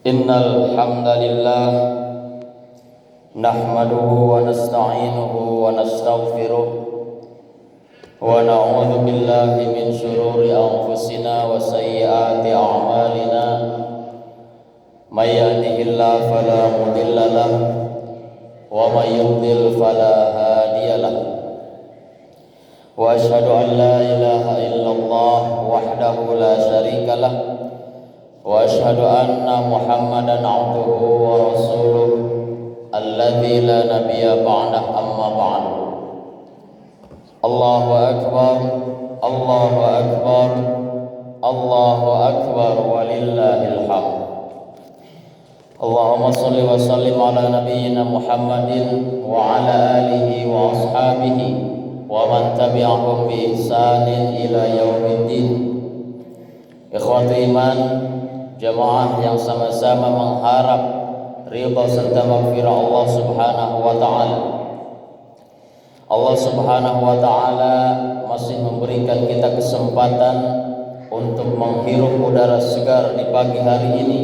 Innal hamdalillah nahmaduhu wa nasta'inuhu wa nastaghfiruh wa na'udzu billahi min shururi anfusina wa sayyiati a'malina may yahdihillahu fala mudilla lahu wa may yudlil fala hadiya lahu wa asyhadu an la ilaha illallah wahdahu la syarika lahu wa asyhadu anna Muhammadan abduhu wa rasuluh alladzi la nabiyya ba'dah amma ba'du. Allahu akbar, Allahu akbar, Allahu akbar walillahil hamd. Allahumma shalli wa sallim ala nabiyyina Muhammadin wa ala alihi wa ashabihi wa man tabi'ahum bi ihsanin ila yaumiddin. Ikhwati iman, jamaah yang sama-sama mengharap ridha serta maghfirah Allah Subhanahu wa taala. Allah Subhanahu wa taala masih memberikan kita kesempatan untuk menghirup udara segar di pagi hari ini,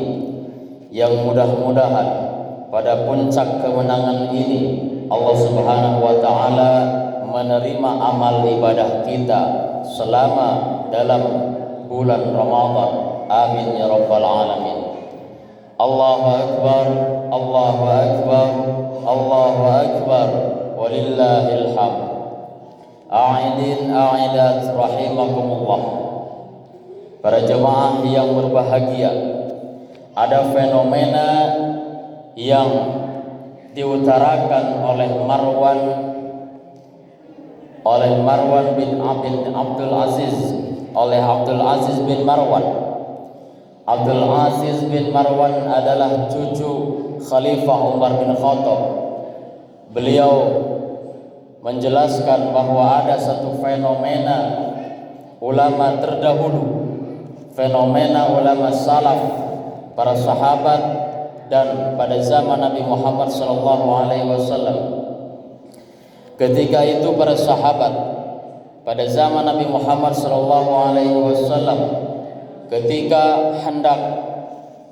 yang mudah-mudahan pada puncak kemenangan ini Allah Subhanahu wa taala menerima amal ibadah kita selama dalam bulan Ramadan. Amin ya rabbal alamin. Allahu akbar, Allahu akbar, Allahu akbar walillahil hamd. A'idin a'idat rahimakumullah. Para jemaah yang berbahagia, ada fenomena yang diutarakan oleh Marwan bin Abdul Aziz, oleh Abdul Aziz bin Marwan. Abdul Aziz bin Marwan adalah cucu Khalifah Umar bin Khattab. Beliau menjelaskan bahwa ada satu fenomena ulama terdahulu, fenomena ulama salaf, para sahabat dan pada zaman Nabi Muhammad SAW. Ketika itu para sahabat pada zaman Nabi Muhammad SAW, ketika hendak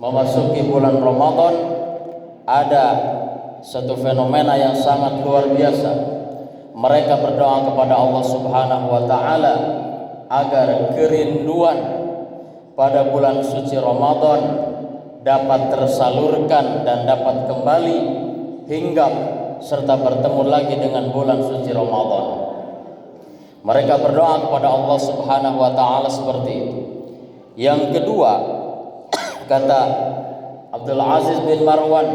memasuki bulan Ramadan, ada satu fenomena yang sangat luar biasa. Mereka berdoa kepada Allah Subhanahu wa taala agar kerinduan pada bulan suci Ramadan dapat tersalurkan dan dapat kembali hinggap serta bertemu lagi dengan bulan suci Ramadan. Mereka berdoa kepada Allah Subhanahu wa taala seperti itu. Yang kedua, kata Abdul Aziz bin Marwan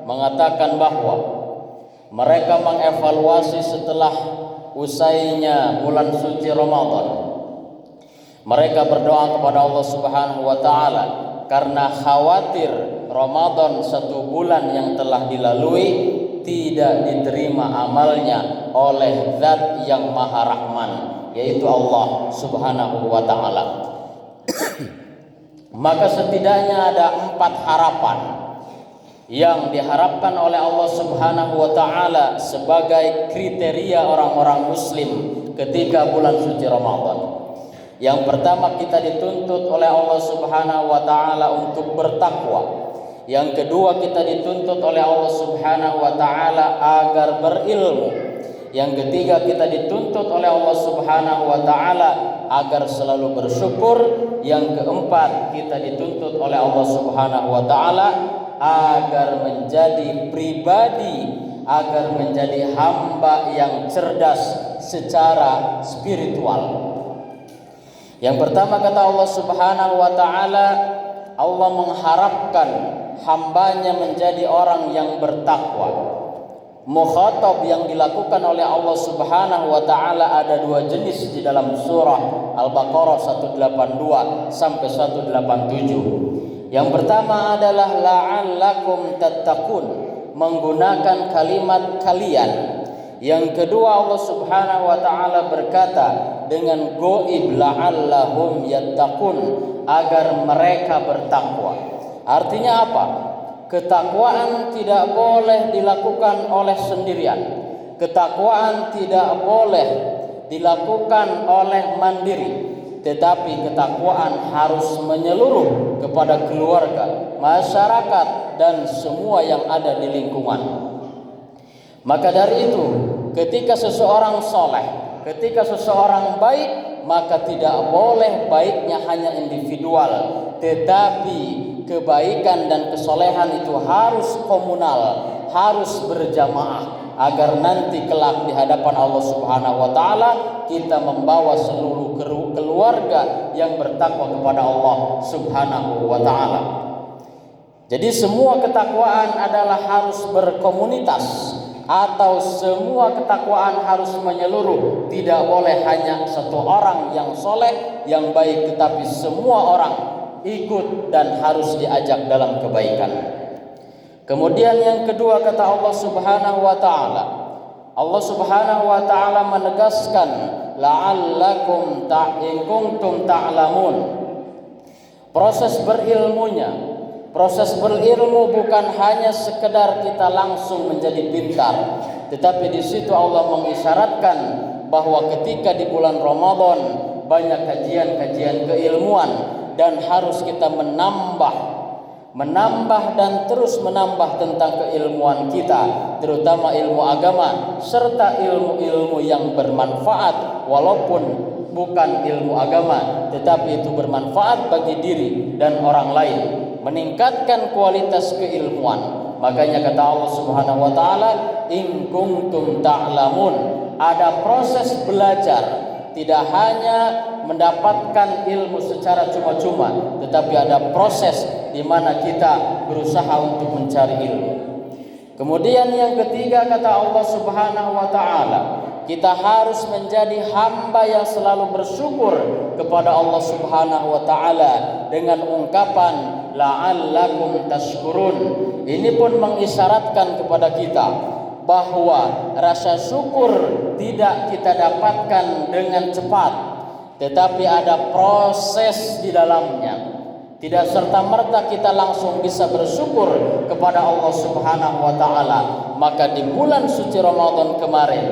mengatakan bahwa mereka mengevaluasi setelah usainya bulan suci Ramadan. Mereka berdoa kepada Allah Subhanahu wa taala karena khawatir Ramadan satu bulan yang telah dilalui tidak diterima amalnya oleh Zat yang Maha Rahman, yaitu Allah Subhanahu wa taala. Maka setidaknya ada 4 harapan yang diharapkan oleh Allah Subhanahu wa taala sebagai kriteria orang-orang muslim ketika bulan suci Ramadan. Yang pertama, kita dituntut oleh Allah Subhanahu wa taala untuk bertakwa. Yang kedua, kita dituntut oleh Allah Subhanahu wa taala agar berilmu. Yang ketiga, kita dituntut oleh Allah Subhanahu wa taala agar selalu bersyukur. Yang keempat, kita dituntut oleh Allah Subhanahu wa taala agar menjadi pribadi, agar menjadi hamba yang cerdas secara spiritual. Yang pertama, kata Allah Subhanahu wa taala, Allah mengharapkan hambanya menjadi orang yang bertakwa. Mukhatab yang dilakukan oleh Allah Subhanahu wa taala ada 2 jenis di dalam surah Al-Baqarah 182 sampai 187. Yang pertama adalah la'allakum tattaqun, menggunakan kalimat kalian. Yang kedua, Allah Subhanahu wa taala berkata dengan goib la'allahum yattaqun, agar mereka bertakwa. Artinya apa? Ketakwaan tidak boleh dilakukan oleh sendirian. Ketakwaan tidak boleh dilakukan oleh mandiri. Tetapi ketakwaan harus menyeluruh kepada keluarga, masyarakat, dan semua yang ada di lingkungan. Maka dari itu, ketika seseorang soleh, ketika seseorang baik, maka tidak boleh baiknya hanya individual, tetapi kebaikan dan kesolehan itu harus komunal, harus berjamaah, agar nanti kelak di hadapan Allah Subhanahu wa taala kita membawa seluruh keluarga yang bertakwa kepada Allah Subhanahu wa taala. Jadi semua ketakwaan adalah harus berkomunitas, atau semua ketakwaan harus menyeluruh. Tidak boleh hanya satu orang yang soleh, yang baik, tetapi semua orang ikut dan harus diajak dalam kebaikan. Kemudian yang kedua, kata Allah Subhanahu wa taala, Allah Subhanahu wa taala menegaskan la'allakum in kuntum ta'lamun. Proses berilmu bukan hanya sekedar kita langsung menjadi pintar, tetapi di situ Allah mengisyaratkan bahwa ketika di bulan Ramadan banyak kajian-kajian keilmuan, dan harus kita menambah dan terus menambah tentang keilmuan kita, terutama ilmu agama serta ilmu-ilmu yang bermanfaat, walaupun bukan ilmu agama tetapi itu bermanfaat bagi diri dan orang lain, meningkatkan kualitas keilmuan. Makanya kata Allah Subhanahu wa taala, in kuntum ta'lamun, ada proses belajar, tidak hanya mendapatkan ilmu secara cuma-cuma, tetapi ada proses di mana kita berusaha untuk mencari ilmu. Kemudian yang ketiga, kata Allah Subhanahu wa taala, kita harus menjadi hamba yang selalu bersyukur kepada Allah Subhanahu wa taala dengan ungkapan la'allakum tashkurun. Ini pun mengisyaratkan kepada kita bahwa rasa syukur tidak kita dapatkan dengan cepat, tetapi ada proses di dalamnya. Tidak serta-merta kita langsung bisa bersyukur kepada Allah Subhanahu wa taala. Maka di bulan suci Ramadan kemarin,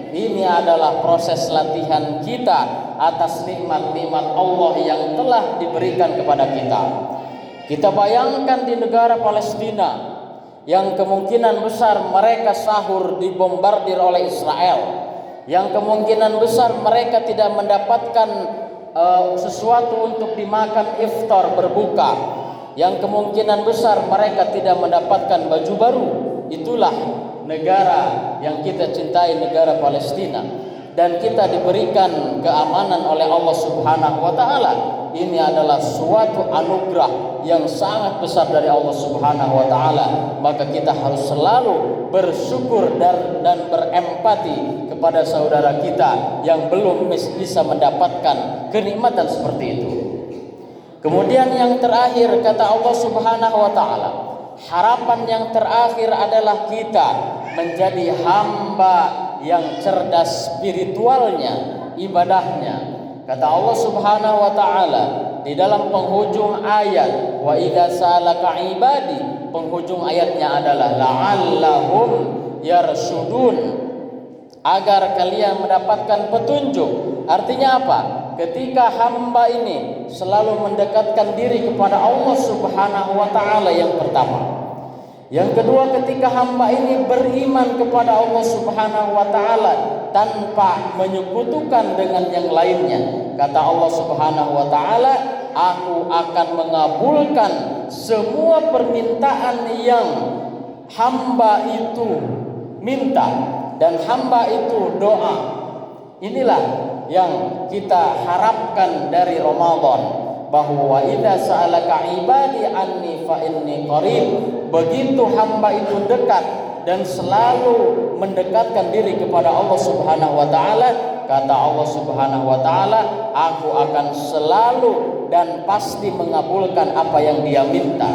ini adalah proses latihan kita atas nikmat-nikmat Allah yang telah diberikan kepada kita. Kita bayangkan di negara Palestina yang kemungkinan besar mereka sahur dibombardir oleh Israel, yang kemungkinan besar mereka tidak mendapatkan sesuatu untuk dimakan iftar berbuka, yang kemungkinan besar mereka tidak mendapatkan baju baru. Itulah negara yang kita cintai, negara Palestina, dan kita diberikan keamanan oleh Allah Subhanahu wa taala. Ini adalah suatu anugerah yang sangat besar dari Allah Subhanahu wa taala. Maka kita harus selalu bersyukur dan berempati kepada saudara kita yang belum bisa mendapatkan kenikmatan seperti itu. Kemudian yang terakhir, kata Allah Subhanahu wa taala, harapan yang terakhir adalah kita menjadi hamba yang cerdas spiritualnya, ibadahnya. Kata Allah Subhanahu wa taala di dalam penghujung ayat, wa idza salaka ibadi, penghujung ayatnya adalah la'allahum yarshudun, agar kalian mendapatkan petunjuk. Artinya apa? Ketika hamba ini selalu mendekatkan diri kepada Allah Subhanahu wa taala, yang pertama. Yang kedua, ketika hamba ini beriman kepada Allah Subhanahu wa taala tanpa menyekutukan dengan yang lainnya. Kata Allah Subhanahu wa taala, aku akan mengabulkan semua permintaan yang hamba itu minta dan hamba itu doa. Inilah yang kita harapkan dari Ramadan, bahwa idza sa'alaka ibadi anni fa inni qarib. Begitu hamba itu dekat dan selalu mendekatkan diri kepada Allah Subhanahu wa taala, kata Allah Subhanahu wa taala, aku akan selalu dan pasti mengabulkan apa yang dia minta.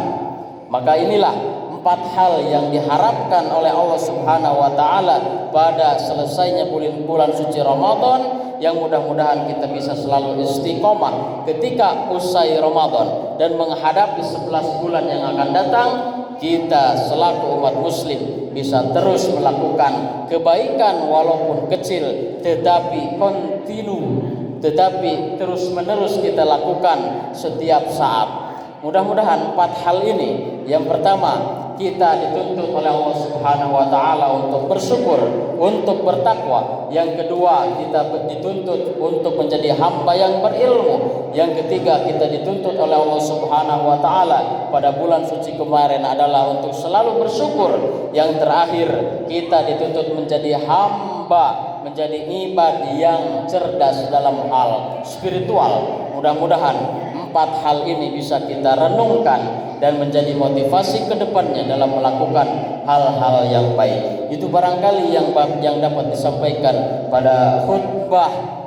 Maka inilah 4 hal yang diharapkan oleh Allah Subhanahu wa taala pada selesainya bulan suci Ramadan, yang mudah-mudahan kita bisa selalu istiqomah ketika usai Ramadan dan menghadapi 11 bulan yang akan datang. Kita selaku umat muslim bisa terus melakukan kebaikan walaupun kecil, tetapi kontinu, tetapi terus menerus kita lakukan setiap saat. Mudah-mudahan 4 hal ini, yang pertama, kita dituntut oleh Allah Subhanahu wa taala untuk bersyukur, untuk bertakwa. Yang kedua, kita dituntut untuk menjadi hamba yang berilmu. Yang ketiga, kita dituntut oleh Allah Subhanahu wa taala pada bulan suci kemarin adalah untuk selalu bersyukur. Yang terakhir, kita dituntut menjadi hamba, menjadi ibad yang cerdas dalam hal spiritual. Mudah-mudahan 4 hal ini bisa kita renungkan dan menjadi motivasi ke depannya dalam melakukan hal-hal yang baik. Itu barangkali yang dapat disampaikan pada khutbah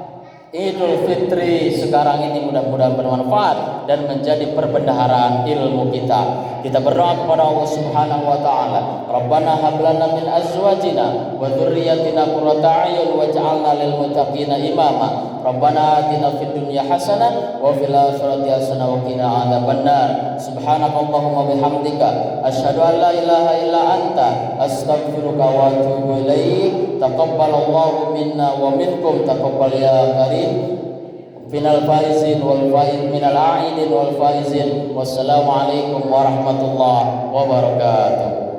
Idul Fitri sekarang ini, mudah-mudahan bermanfaat dan menjadi perbendaharaan ilmu kita. Kita berdoa kepada Allah Subhanahu wa taala, Rabbana hab lana min azwajina wa dzurriyyatina qurrata a'yun waj'alna lil muttaqina imama. Rabbana atina fid dunya hasanah wa fil akhirati hasanah wa qina adzabannar. Subhanakallahumma bihamdika asyhadu an la ilaha illa anta astaghfiruka wa atubu ilaik. Taqabbalallahu minna wa minkum taqabbal ya karim. Minal faizin wal faiz minal a'idin wal faizin. Wassalamualaikum warahmatullahi wabarakatuh.